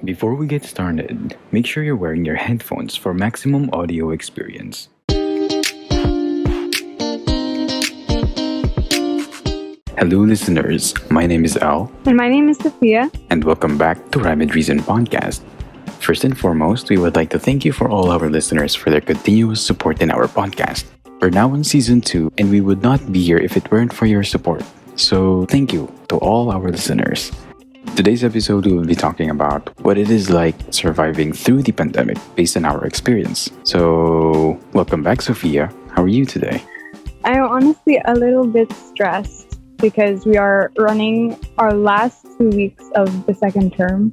Before we get started, make sure you're wearing your headphones for maximum audio experience. Hello, listeners. My name is Al, And my name is Sophia. and welcome back to Rhyme and Reason Podcast. First and foremost, we would like to thank you for all our listeners for their continuous support in our podcast. We're now in season 2, and we would not be here if it weren't for your support. So, thank you to all our listeners. Today's episode, we will be talking about what it is like surviving through the pandemic based on our experience. So, welcome back, Sophia. How are you today? I'm honestly a little bit stressed because we are running our last 2 weeks of the second term.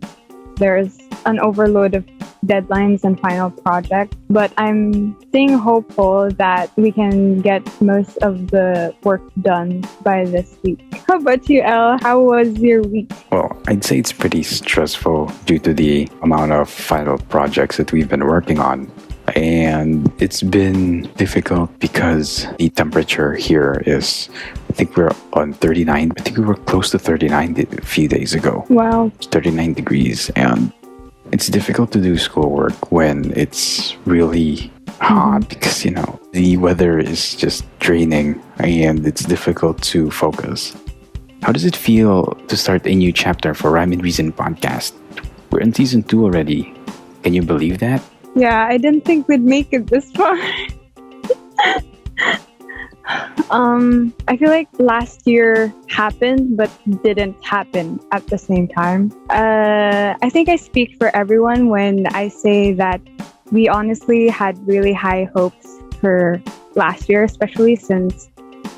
There's an overload of deadlines and final projects, but I'm staying hopeful that we can get most of the work done by this week. How about you, Elle? How was your week? Well, I'd say it's pretty stressful due to the amount of final projects that we've been working on. And it's been difficult because the temperature here is, I think we're on 39. I think we were close to 39 a few days ago. Wow. It's 39 degrees, and it's difficult to do schoolwork when it's really hot because, the weather is just draining and it's difficult to focus. How does it feel to start a new chapter for Rhyme and Reason Podcast? We're in season 2 already. Can you believe that? Yeah, I didn't think we'd make it this far. I feel like last year happened but didn't happen at the same time. I think I speak for everyone when I say that we honestly had really high hopes for last year, especially since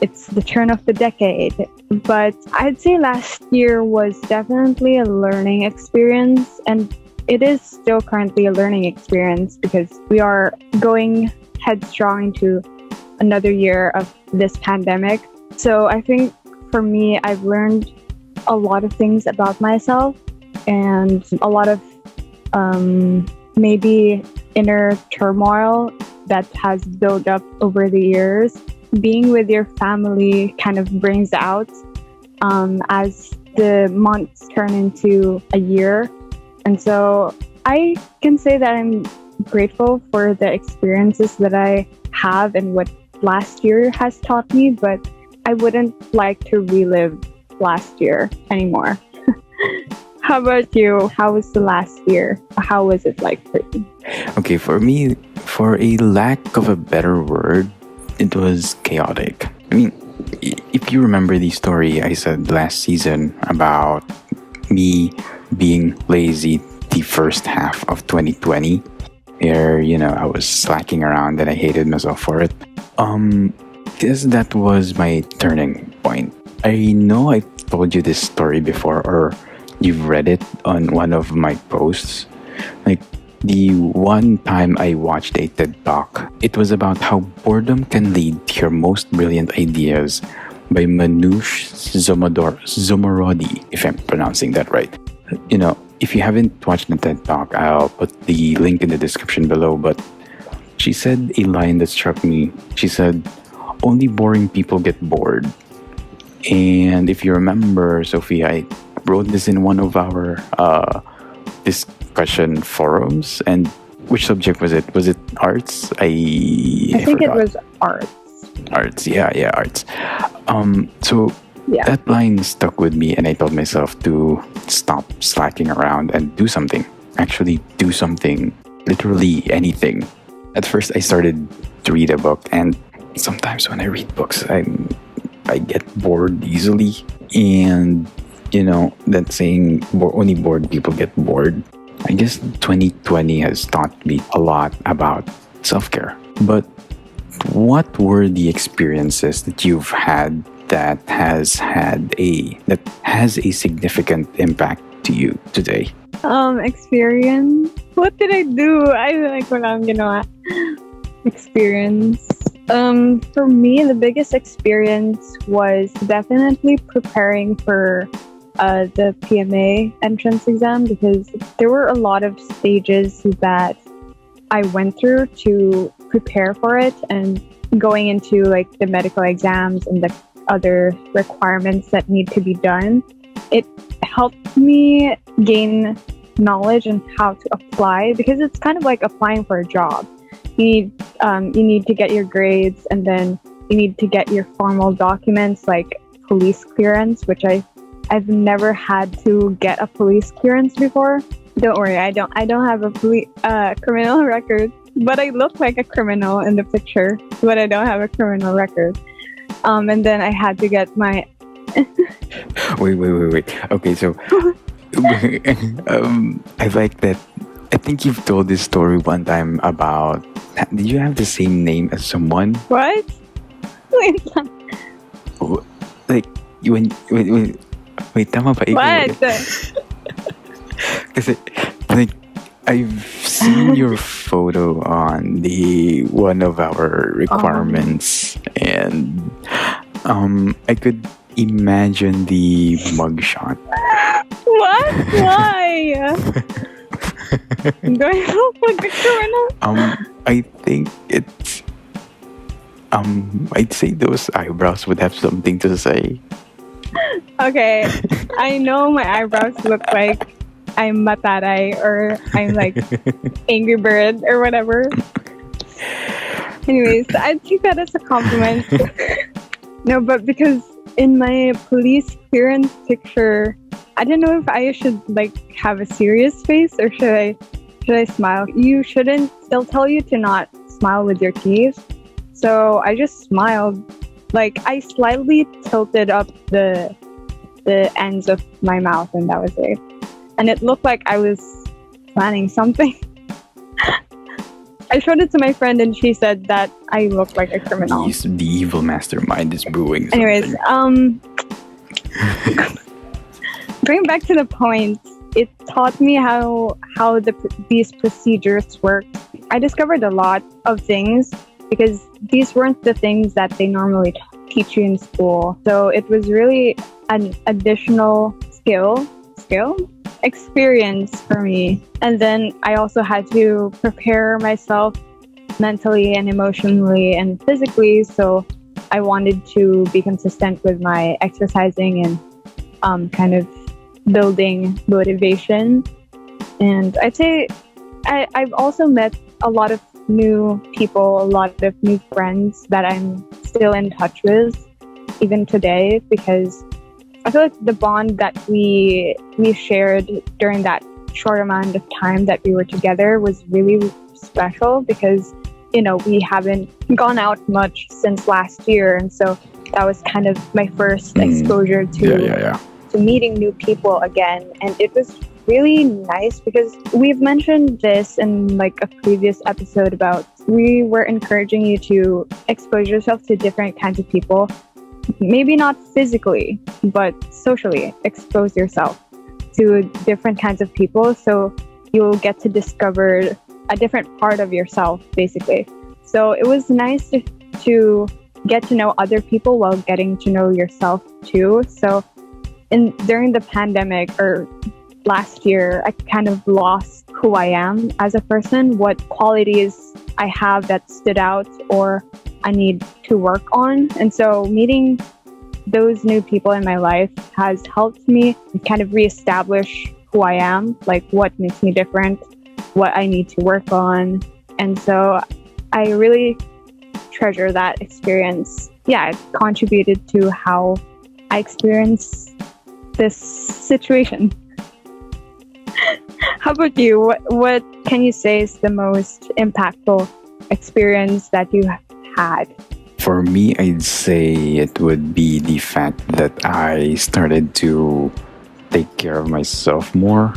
it's the turn of the decade. But I'd say last year was definitely a learning experience, and it is still currently a learning experience because we are going headstrong into another year of this pandemic. So I think for me, I've learned a lot of things about myself and a lot of maybe inner turmoil that has built up over the years. Being with your family kind of brings out as the months turn into a year. And so I can say that I'm grateful for the experiences that I have and what last year has taught me, but I wouldn't like to relive last year anymore. How about you? How was the last year? How was it like for you? Okay, for me, for a lack of a better word, it was chaotic. I mean, if you remember the story I said last season about me being lazy the first half of 2020, where, I was slacking around and I hated myself for it. Guess that was my turning point. I know I told you this story before, or you've read it on one of my posts. Like, the one time I watched a TED Talk, it was about how boredom can lead to your most brilliant ideas by Manoush Zomorodi, if I'm pronouncing that right. If you haven't watched the TED Talk, I'll put the link in the description below, but she said a line that struck me. She said, "Only boring people get bored." And if you remember, Sophia, I wrote this in one of our discussion forums. And which subject was it? Was it arts? I think forgot. it was arts. Arts, yeah, arts. So Yeah. that line stuck with me, and I told myself to stop slacking around and do something. Actually, do something. Literally anything. At first, I started to read a book, and sometimes when I read books, I get bored easily. And that saying, only bored people get bored. I guess 2020 has taught me a lot about self-care. But what were the experiences that you've had that has a significant impact to you today? Experience. What did I do? I feel like walang ginawa. Experience. For me, the biggest experience was definitely preparing for the PMA entrance exam, because there were a lot of stages that I went through to prepare for it, and going into like the medical exams and the other requirements that need to be done. It helped me gain knowledge and how to apply, because it's kind of like applying for a job. You need to get your grades, and then you need to get your formal documents like police clearance, which I've never had to get a police clearance before. Don't worry, I don't have a criminal record, but I look like a criminal in the picture, but I don't have a criminal record. And then I had to get my Wait. Okay, so I like that. I think you've told this story one time about. Did you have the same name as someone? What? Wait, Like wait, tama ba? what? Kasi like I've seen your photo on the one of our requirements, and I could imagine the mugshot. What? Why? Do I look like a criminal? I think it's I'd say those eyebrows would have something to say. Okay, I know my eyebrows look like I'm Mataray, or I'm like Angry Bird or whatever. Anyways, I take that as a compliment. No, but because in my police clearance picture, I don't know if I should like have a serious face, or should I smile? You shouldn't. They'll tell you to not smile with your teeth. So I just smiled. Like I slightly tilted up the ends of my mouth, and that was it. And it looked like I was planning something. I showed it to my friend, and she said that I looked like a criminal. The evil mastermind is brewing something. Anyways, bring back to the point. It taught me how these procedures work. I discovered a lot of things because these weren't the things that they normally teach you in school. So it was really an additional experience for me. And then I also had to prepare myself mentally and emotionally and physically. So I wanted to be consistent with my exercising and kind of building motivation. And I'd say I've also met a lot of new people, a lot of new friends that I'm still in touch with even today, because I feel like the bond that we shared during that short amount of time that we were together was really special, because we haven't gone out much since last year, and so that was kind of my first exposure to meeting new people again. And it was really nice because we've mentioned this in like a previous episode about we were encouraging you to expose yourself to different kinds of people, maybe not physically but socially. Expose yourself to different kinds of people so you'll get to discover a different part of yourself, basically. So it was nice to get to know other people while getting to know yourself too. So during the pandemic or last year, I kind of lost who I am as a person, what qualities I have that stood out or I need to work on. And so meeting those new people in my life has helped me kind of reestablish who I am, like what makes me different, what I need to work on. And so I really treasure that experience. Yeah, it contributed to how I experience this situation. How about you? What can you say is the most impactful experience that you had? For me, I'd say it would be the fact that I started to take care of myself more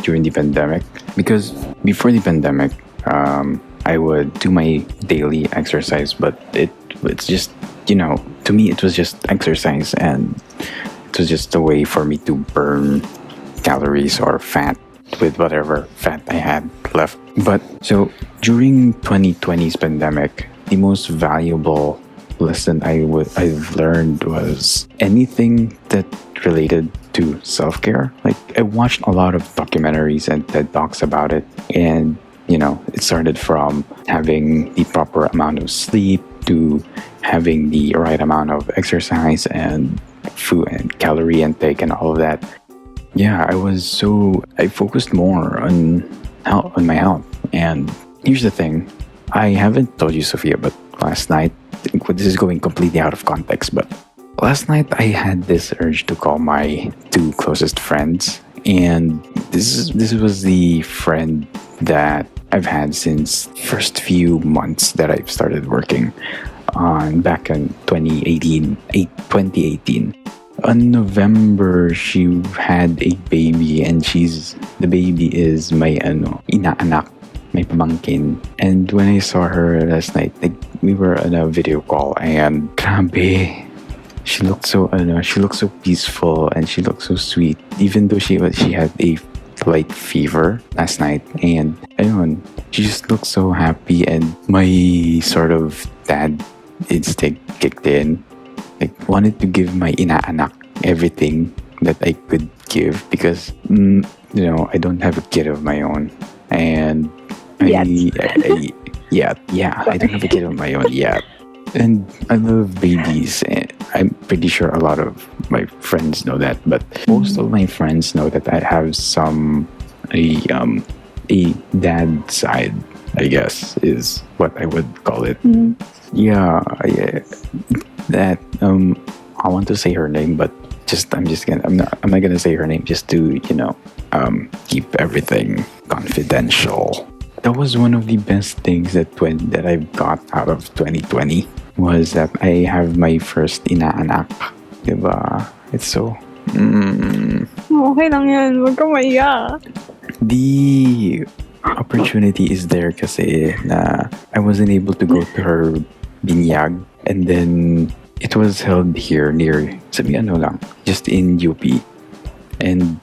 during the pandemic. Because before the pandemic, I would do my daily exercise, but it's just, to me, it was just exercise, and it was just a way for me to burn calories or fat with whatever fat I had left. But so during 2020's pandemic, the most valuable lesson I've learned was anything that related to self-care. Like I watched a lot of documentaries and TED Talks about it, and it started from having the proper amount of sleep to having the right amount of exercise and food and calorie intake and all of that. yeah, I focused more on my health. And here's the thing, I haven't told you, Sophia, but last night, this is going completely out of context, but last night I had this urge to call my two closest friends, and this was the friend that I've had since first few months that I've started working on back in 2018. On November, she had a baby, and the baby is my inaanak, my pamangkin. And when I saw her last night, like, we were on a video call, and grabe, she looked so peaceful, and she looked so sweet, even though she had a light fever last night. And ayun, she just looked so happy, and my sort of dad instinct kicked in. Like, wanted to give my inaanak everything that I could give, because I don't have a kid of my own, and Yet. I don't have a kid of my own yet. And I love babies, and I'm pretty sure a lot of my friends know that, but most of my friends know that I have a dad side, I guess, is what I would call it. Yeah, that I want to say her name, but I'm not gonna say her name, just to keep everything confidential. That was one of the best things that I got out of 2020, was that I have my first inaanak. Diba? It's so... Okay lang yan. Huwag ka maiyak. The opportunity is there kasi na I wasn't able to go to her binyag, and then it was held here near, just in UP. And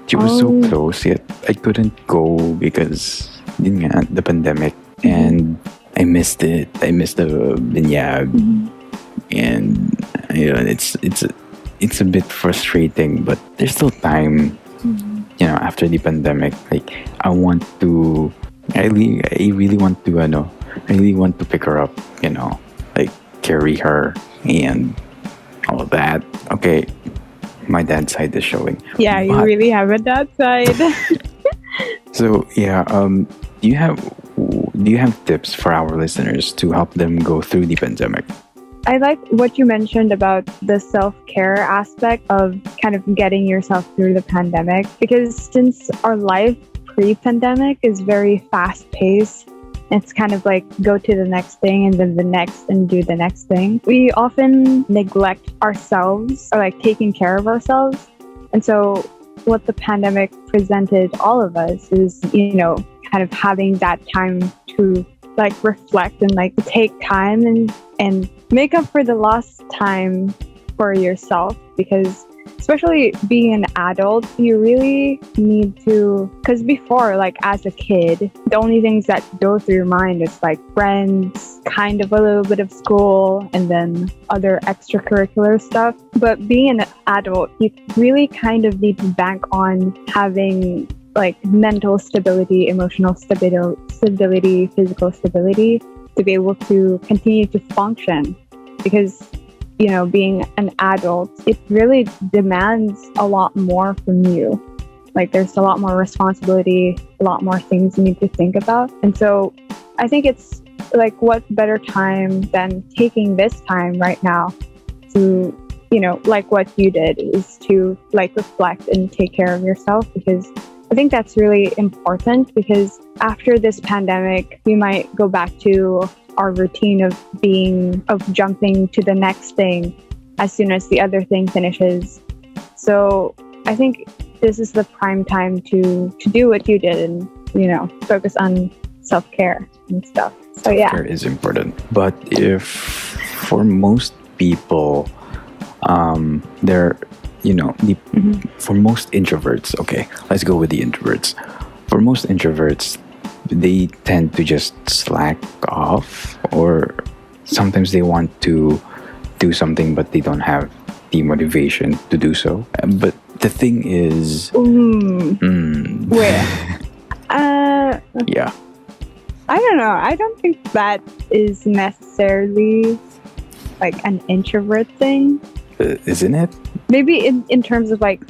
she was so close, yet I couldn't go because yun nga, the pandemic, and I missed it. I missed the binyag, and it's a bit frustrating, but there's still time. After the pandemic, like, I really want to pick her up, like, carry her and all of that. Okay, my dad's side is showing. Yeah, you really have a dad side. So yeah, do you have tips for our listeners to help them go through the pandemic? I like what you mentioned about the self-care aspect of kind of getting yourself through the pandemic, because since our life pre-pandemic is very fast-paced, it's kind of like go to the next thing and then the next and do the next thing. We often neglect ourselves, or like taking care of ourselves. And so what the pandemic presented all of us is, kind of having that time to like reflect and like take time and make up for the lost time for yourself, because especially being an adult, you really need to, because before, like as a kid, the only things that go through your mind is like friends, kind of a little bit of school, and then other extracurricular stuff. But being an adult, you really kind of need to bank on having like mental stability, emotional stability, physical stability to be able to continue to function, because being an adult, it really demands a lot more from you. Like there's a lot more responsibility, a lot more things you need to think about. And so I think it's like, what better time than taking this time right now to, like what you did, is to like reflect and take care of yourself, because I think that's really important, because after this pandemic, we might go back to our routine of jumping to the next thing as soon as the other thing finishes. So I think this is the prime time to do what you did and, focus on self-care and stuff. So yeah. Self-care is important. But if for most people, for most introverts, okay, let's go with the introverts. For most introverts, they tend to just slack off, or sometimes they want to do something but they don't have the motivation to do so. But the thing is, where? Yeah, I don't know. I don't think that is necessarily like an introvert thing. Isn't it? Maybe in terms of like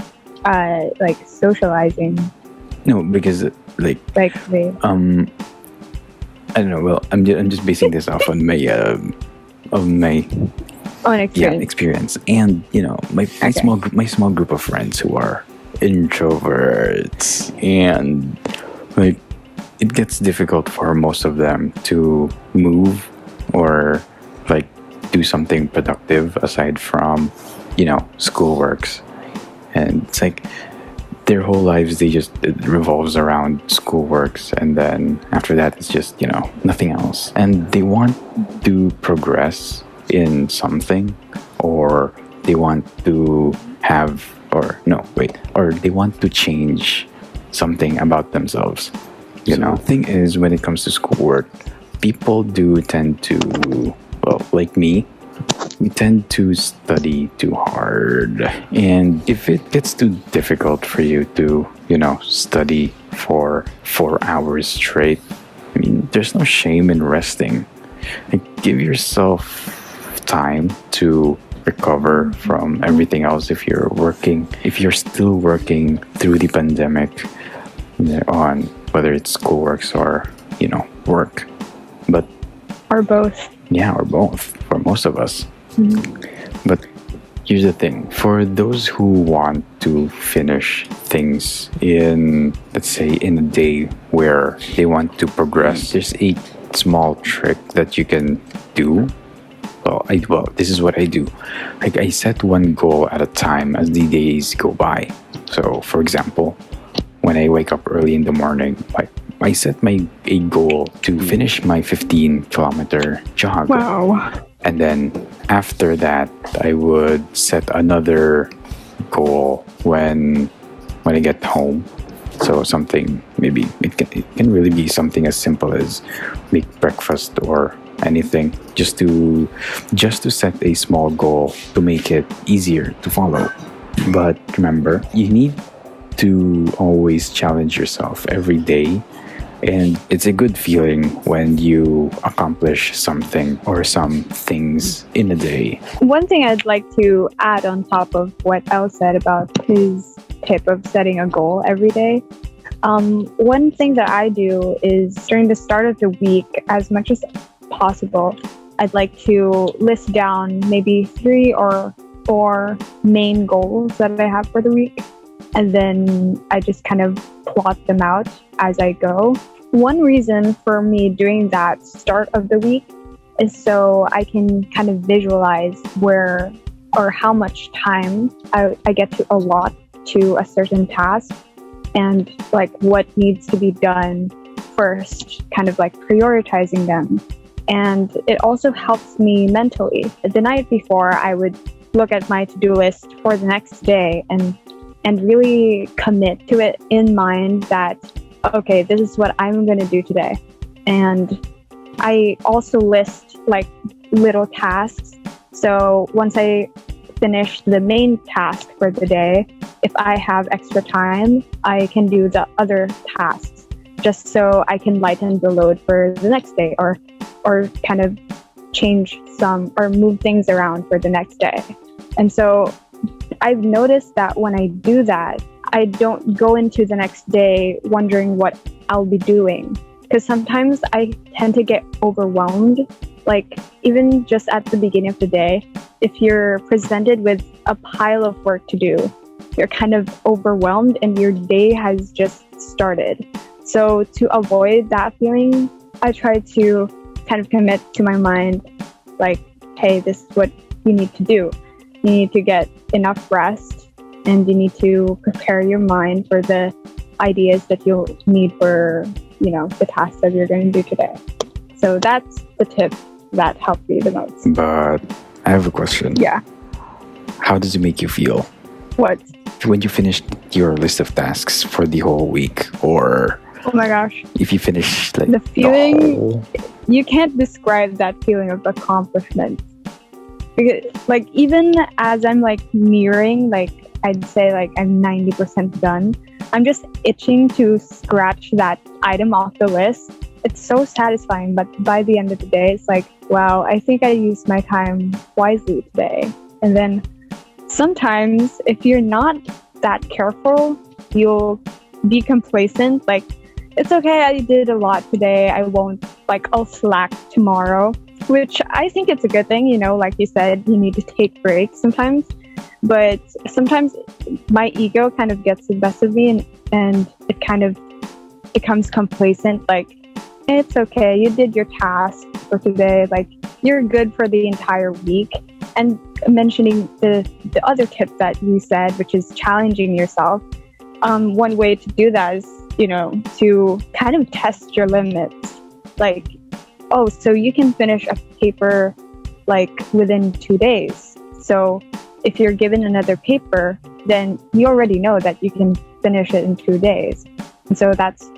like socializing. No, because like They I don't know. Well, I'm just basing this off on my own experience. experience, and my small group of friends who are introverts, and like it gets difficult for most of them to move or like do something productive aside from schoolworks, and it's like their whole lives it revolves around schoolworks, and then after that it's just nothing else, and they want to progress in something, or they want to have or they want to change something about themselves. The thing is, when it comes to schoolwork, people do tend to, well, like me, we tend to study too hard. And if it gets too difficult for you to, study for 4 hours straight, I mean, there's no shame in resting. Like, give yourself time to recover from everything else. If you're still working through the pandemic on whether it's schoolworks or, work. But or both. Yeah, or both for most of us. But here's the thing. For those who want to finish things in, let's say, in a day where they want to progress, there's a small trick that you can do. Well, this is what I do. Like, I set one goal at a time as the days go by. So, for example, when I wake up early in the morning, I set a goal to finish my 15-kilometer jog. Wow. And then after that, I would set another goal when I get home. So something, maybe it can really be something as simple as make breakfast or anything, just to set a small goal to make it easier to follow. But remember, you need to always challenge yourself every day. And it's a good feeling when you accomplish something or some things in a day. One thing I'd like to add on top of what El said about his tip of setting a goal every day. One thing that I do is during the start of the week, as much as possible, I'd like to list down maybe 3 or 4 main goals that I have for the week. And then I just kind of plot them out as I go. One reason for me doing that start of the week is so I can kind of visualize where or how much time I get to allot to a certain task, and like what needs to be done first, kind of like prioritizing them. And it also helps me mentally. The night before, I would look at my to-do list for the next day and really commit to it in mind that, okay, this is what I'm going to do today. And I also list like little tasks. So once I finish the main task for the day, if I have extra time, I can do the other tasks just so I can lighten the load for the next day, or kind of change some or move things around for the next day. And so I've noticed that when I do that, I don't go into the next day wondering what I'll be doing. Because sometimes I tend to get overwhelmed. Like, even just at the beginning of the day, if you're presented with a pile of work to do, you're kind of overwhelmed and your day has just started. So to avoid that feeling, I try to kind of commit to my mind, like, hey, this is what you need to do. You need to get enough rest, and you need to prepare your mind for the ideas that you'll need for, the tasks that you're going to do today. So that's the tip that helped me the most. But I have a question. Yeah. How does it make you feel? What? When you finish your list of tasks for the whole week, or oh my gosh, if you finish like the feeling, you can't describe that feeling of accomplishment. Because, like, even as I'm like nearing, like, I'd say like I'm 90% done, I'm just itching to scratch that item off the list. It's so satisfying, but by the end of the day, it's like, wow, I think I used my time wisely today. And then sometimes if you're not that careful. You'll be complacent. Like, it's okay, I did a lot today. I won't, like, I'll slack tomorrow, which I think it's a good thing. Like you said, you need to take breaks sometimes. But sometimes my ego kind of gets the best of me, and it kind of becomes complacent. Like, it's okay, you did your task for today. Like, you're good for the entire week. And mentioning the other tip that you said, which is challenging yourself. One way to do that is, to kind of test your limits. Like, oh, so you can finish a paper like within 2 days. So if you're given another paper, then you already know that you can finish it in 2 days. And so that's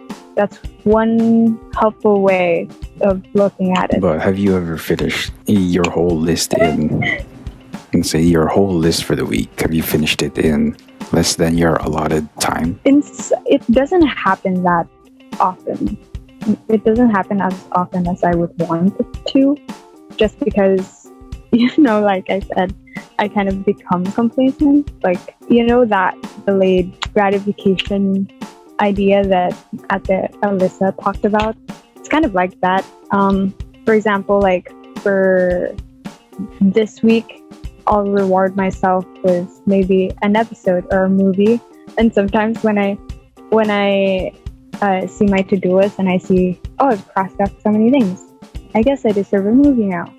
one helpful way of looking at it. But have you ever finished your whole list say your whole list for the week? Have you finished it in less than your allotted time? It doesn't happen that often. It doesn't happen as often as I would want it to, just because, like I said, I kind of become complacent. Like, that delayed gratification idea that Alyssa talked about. It's kind of like that. For example, like for this week, I'll reward myself with maybe an episode or a movie. And sometimes when I see my to-do list and I see, oh, I've crossed off so many things, I guess I deserve a movie now.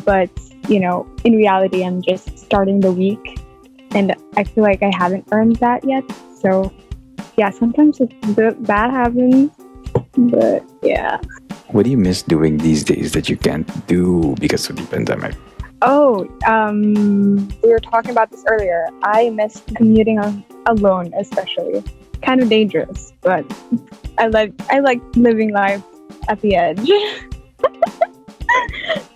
But, in reality, I'm just starting the week and I feel like I haven't earned that yet. So, yeah, sometimes that happens. But, yeah. What do you miss doing these days that you can't do because of the pandemic? Oh, we were talking about this earlier. I miss commuting alone, especially. Kind of dangerous, but I like living life at the edge.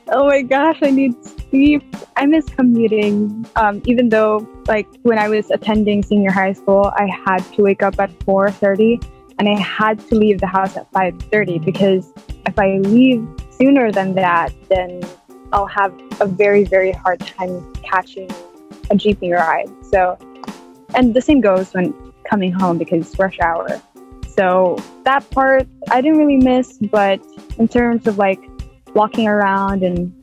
Oh my gosh, I need sleep. I miss commuting. Even though, like, when I was attending senior high school, I had to wake up at 4:30 and I had to leave the house at 5:30 because if I leave sooner than that, then I'll have a very, very hard time catching a jeepney ride. So, and the same goes when coming home because rush hour. So that part I didn't really miss, but in terms of like walking around and,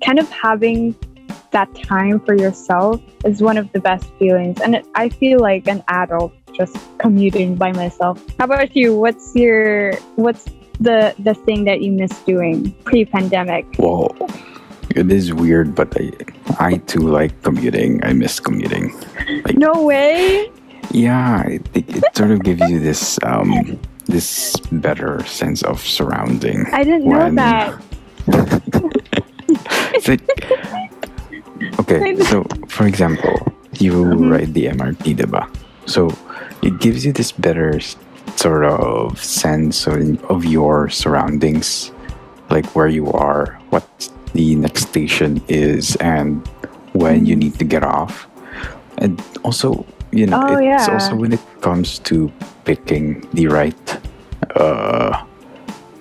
kind of having that time for yourself is one of the best feelings. And I feel like an adult just commuting by myself. How about you? What's the thing that you miss doing pre-pandemic? Well, it is weird, but I too like commuting. I miss commuting. Like, no way. Yeah, it sort of gives you this this better sense of surrounding. I didn't know that. It's like, okay, so for example, you ride the MRT, diba? So it gives you this better sort of sense of your surroundings, like where you are, what the next station is, and when you need to get off. And also, it's also when it comes to picking the right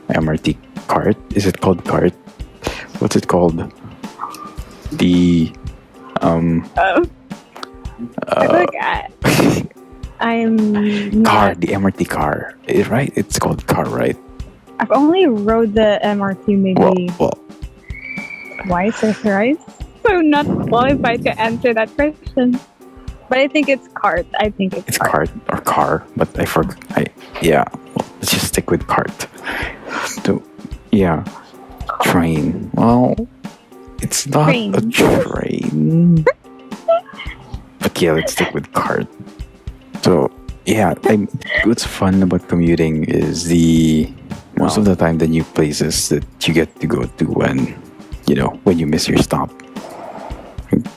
MRT cart. Is it called cart? What's it called? The I feel like I'm car, the MRT car, right? It's called car, right? I've only rode the MRT maybe well, twice or thrice, so I'm not qualified to answer that question. But I think it's cart. I think it's cart or car, but I forgot. Well, let's just stick with cart. So, yeah, train. Well, it's not a train. But yeah, let's stick with cart. So yeah, what's fun about commuting is most of the time the new places that you get to go to when you miss your stop.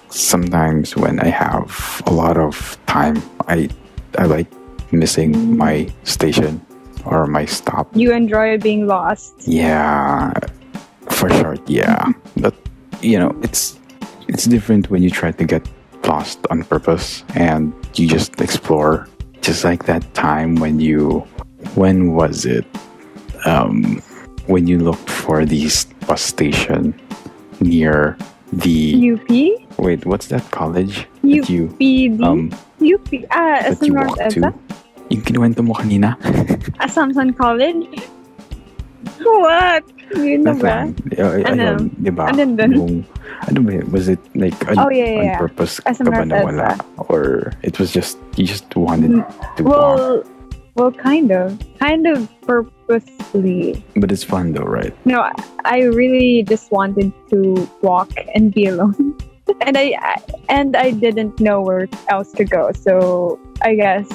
Sometimes when I have a lot of time, I like missing my station or my stop. You enjoy being lost. Yeah, for sure. Yeah, but it's different when you try to get lost on purpose and you just explore. Just like that time when was it? When you looked for the bus station near the UP? wait, what's that college that you UPD? UP? that you SM North walk to? EDSA? Yung kinuwento mo kanina? Assumption College? What? Yun na ba? Ayun, di ba? Ano dun? Ano ba yun? Was it like Oh, yeah. on purpose SM ka ba North nawala? EDSA. Or it was just, you just wanted to walk? Well, kind of purposely. But it's fun though, right? No, I really just wanted to walk and be alone. and I didn't know where else to go. So I guess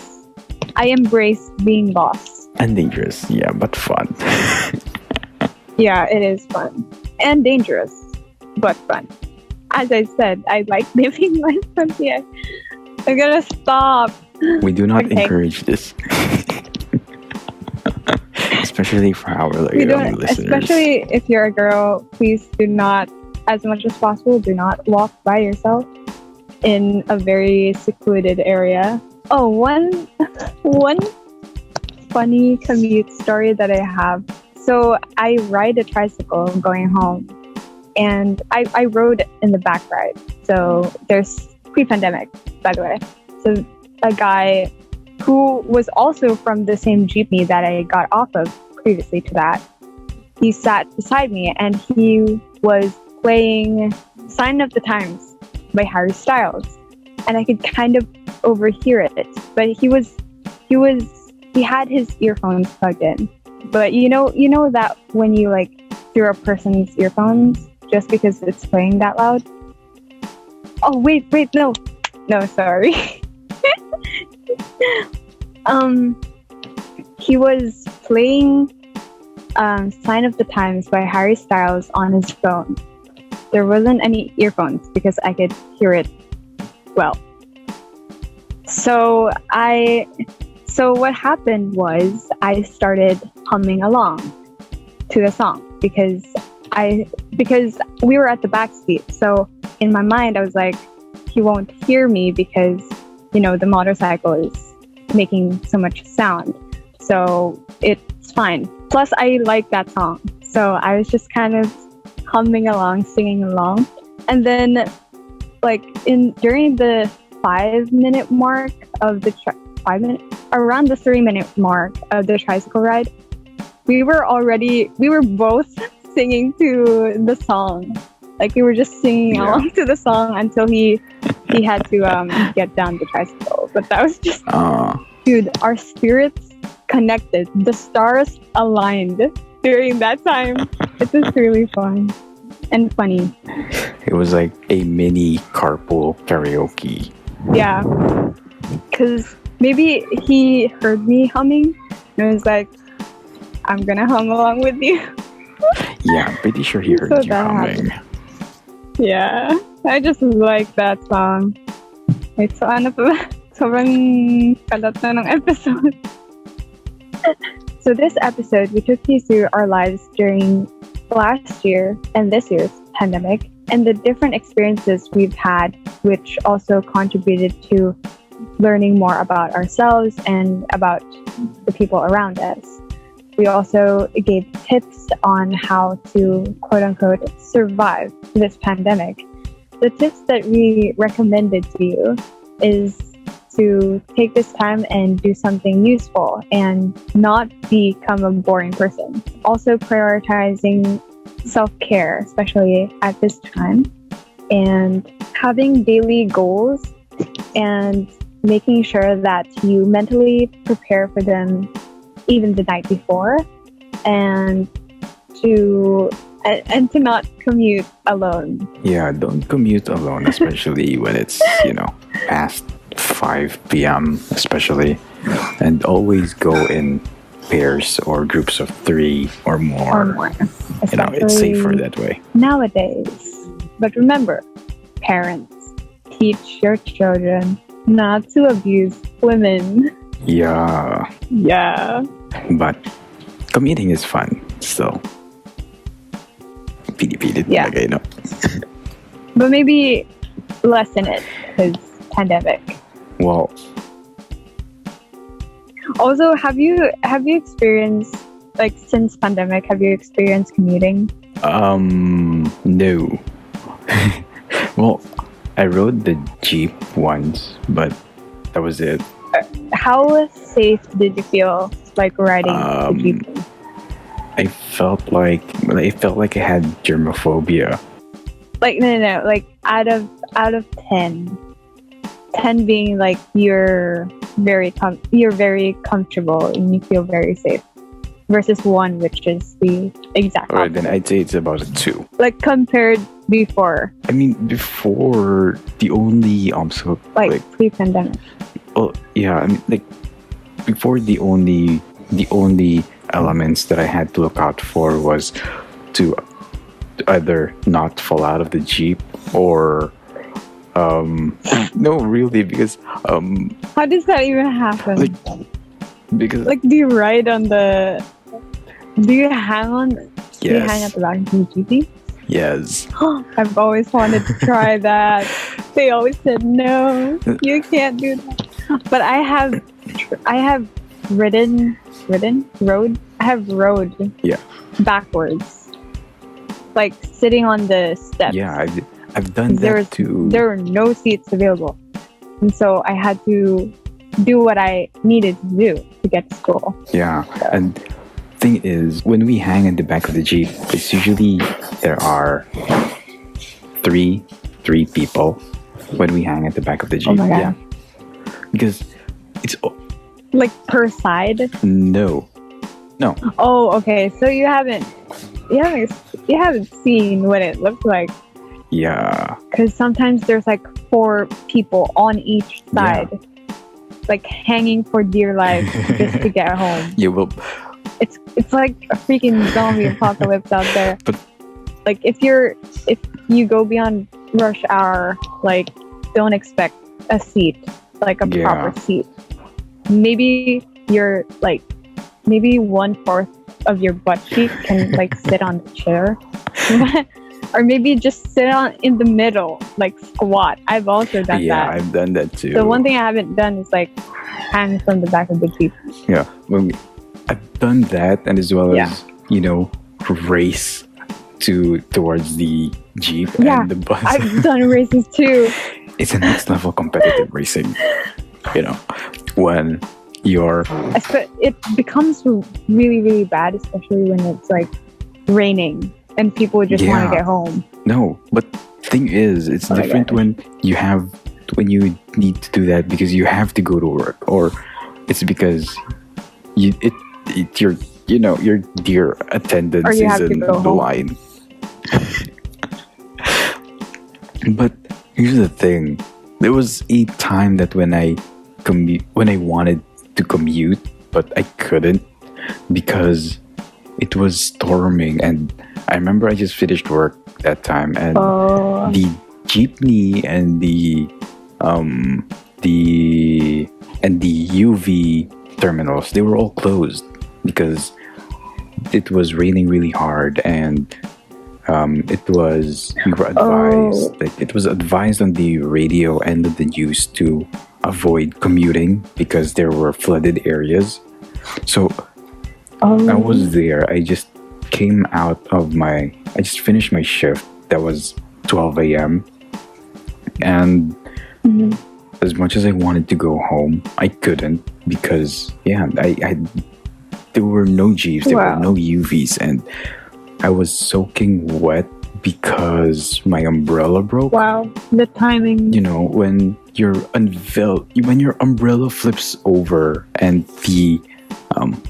I embraced being lost. And dangerous, yeah, but fun. Yeah, it is fun. And dangerous, but fun. As I said, I like living life from here. I'm gonna stop. We do not Okay. encourage this. Especially for our We young don't, listeners. especially if you're a girl, please do not, as much as possible, do not walk by yourself in a very secluded area. Oh, one funny commute story that I have. So I ride a tricycle going home, and I rode in the back ride. So there's pre-pandemic, by the way. So a guy who was also from the same jeepney that I got off of previously to that, he sat beside me and he was playing Sign of the Times by Harry Styles, and I could kind of overhear it. But he had his earphones plugged in. But you know that when you like hear a person's earphones just because it's playing that loud. Oh wait, no, sorry. He was playing Sign of the Times by Harry Styles on his phone. There wasn't any earphones because I could hear it well. So what happened was I started humming along to the song because we were at the back seat. So in my mind I was like, he won't hear me because the motorcycle is making so much sound. So it's fine. Plus I like that song. So I was just kind of humming along, singing along. And then during the 5-minute mark of the 5 minute, around the 3-minute mark of the tricycle ride, we were both singing to the song. Like we were just singing along to the song until he had to get down the tricycle. But that was just dude, our spirits connected. The stars aligned during that time. It was really fun and funny. It was like a mini carpool karaoke. Yeah, because maybe he heard me humming and was like, I'm gonna hum along with you. Yeah, I'm pretty sure he heard So you that humming. Yeah, I just like that song. Wait, so ano pa ba? Sobrang kalat na ng episode. So this episode, we took you through our lives during last year and this year's pandemic and the different experiences we've had, which also contributed to learning more about ourselves and about the people around us. We also gave tips on how to, quote unquote, survive this pandemic. The tips that we recommended to you is to take this time and do something useful and not become a boring person. Also prioritizing self-care, especially at this time, and having daily goals and making sure that you mentally prepare for them even the night before, and to not commute alone. Yeah, don't commute alone, especially when it's, past 5 p.m. especially. And always go in pairs or groups of 3 or more. It's safer that way. Nowadays. But remember, parents, teach your children not to abuse women. Yeah. Yeah. But commuting is fun still. Pilit Yeah. talaga, But maybe lessen it because pandemic. Well, Also, have you experienced, since pandemic, have you experienced commuting? no. Well, I rode the Jeep once, but that was it. How safe did you feel like riding the Jeep? I felt like I had germophobia. Like no, like out of 10, 10 being like you're very comfortable and you feel very safe, versus 1 which is the exact Or then opposite. I'd say it's about a 2. Like compared before, I mean, before the only like pre-pandemic. well, yeah, I mean, like before the only elements that I had to look out for was to either not fall out of the Jeep or no, really, because How does that even happen? because Like, do you ride on the? Do you hang on? Do you hang at yes, the back of the GP? yes, I've always wanted to try that. They always said no, you can't do that. But I have rode. I have rode yeah, backwards, like sitting on the steps. yeah. I've done that too. There were no seats available, and so I had to do what I needed to do to get to school. Yeah, and thing is, when we hang in the back of the Jeep, it's usually there are three people when we hang at the back of the Jeep. Oh my God. Yeah, because it's Like per side. no. Oh, okay. So you haven't seen what it looks like, Yeah, because sometimes there's like 4 people on each side, like hanging for dear life just to get home. yeah. Well, It's like a freaking zombie apocalypse out there. But- like if you go beyond rush hour, like don't expect a seat, like a Yeah. proper seat. Maybe you're like maybe 1/4 of your butt cheek can like sit on the chair. Or maybe just sit in the middle, like squat. I've also done yeah, that. I've done that too. The one thing I haven't done is like hang from the back of the Jeep. Yeah, I've done that, and as well as race towards the Jeep Yeah, and the bus. I've done races too. It's a next level competitive racing. When you're It becomes really, really bad, especially when it's like raining and people just want to Yeah. get home. no, but thing is, it's Oh my different gosh. when you need to do that because you have to go to work, or it's because your dear attendance Or you have is to in go the home. line. But here's the thing: there was a time that when I wanted to commute, but I couldn't because it was storming, and I remember I just finished work that time, and Oh, the jeepney and the UV terminals, they were all closed because it was raining really hard, and it was advised on the radio and of the news to avoid commuting because there were flooded areas. So I was there. I just finished my shift. That was 12 a.m. And Mhm. as much as I wanted to go home, I couldn't because there were no Jeeps, there were Wow. no UVs, and I was soaking wet because my umbrella broke. Wow, the timing. When your umbrella flips over and the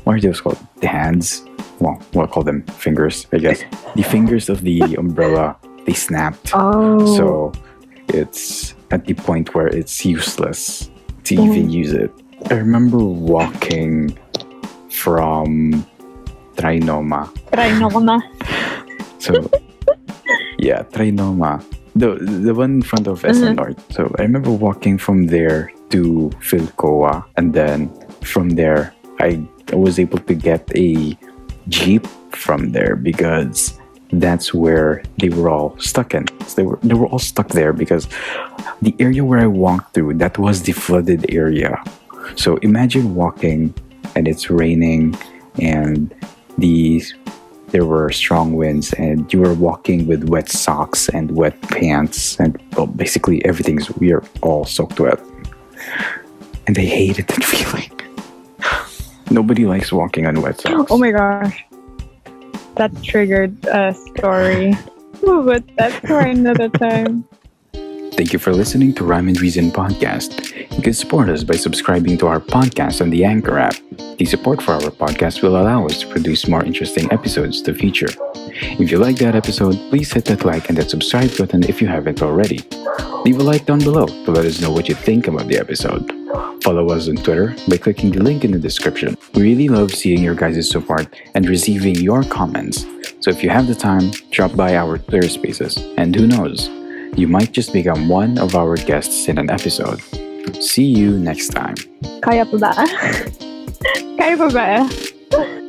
what are those called? The hands? Well, we'll call them fingers, I guess. The fingers of the umbrella, they snapped. Oh, So it's at the point where it's useless to even use it. I remember walking from Trinoma. Trinoma. So yeah, Trinoma. The one in front of SM North. So I remember walking from there to Philcoa, and then from there I was able to get a Jeep from there because that's where they were all stuck in. So they were all stuck there because the area where I walked through, that was the flooded area. So imagine walking and it's raining and the there were strong winds and you were walking with wet socks and wet pants and basically we are all soaked wet. And I hated that feeling. Nobody likes walking on wet socks. Oh my gosh. That triggered a story. But that's for another time. Thank you for listening to Rhyme and Reason Podcast. You can support us by subscribing to our podcast on the Anchor app. The support for our podcast will allow us to produce more interesting episodes to feature. If you like that episode, please hit that like and that subscribe button if you haven't already. Leave a like down below to let us know what you think about the episode. Follow us on Twitter by clicking the link in the description. We really love seeing your guys' support and receiving your comments. So if you have the time, drop by our Twitter spaces. And who knows, you might just become one of our guests in an episode. See you next time. Kaya pa ba? Kaya pa ba?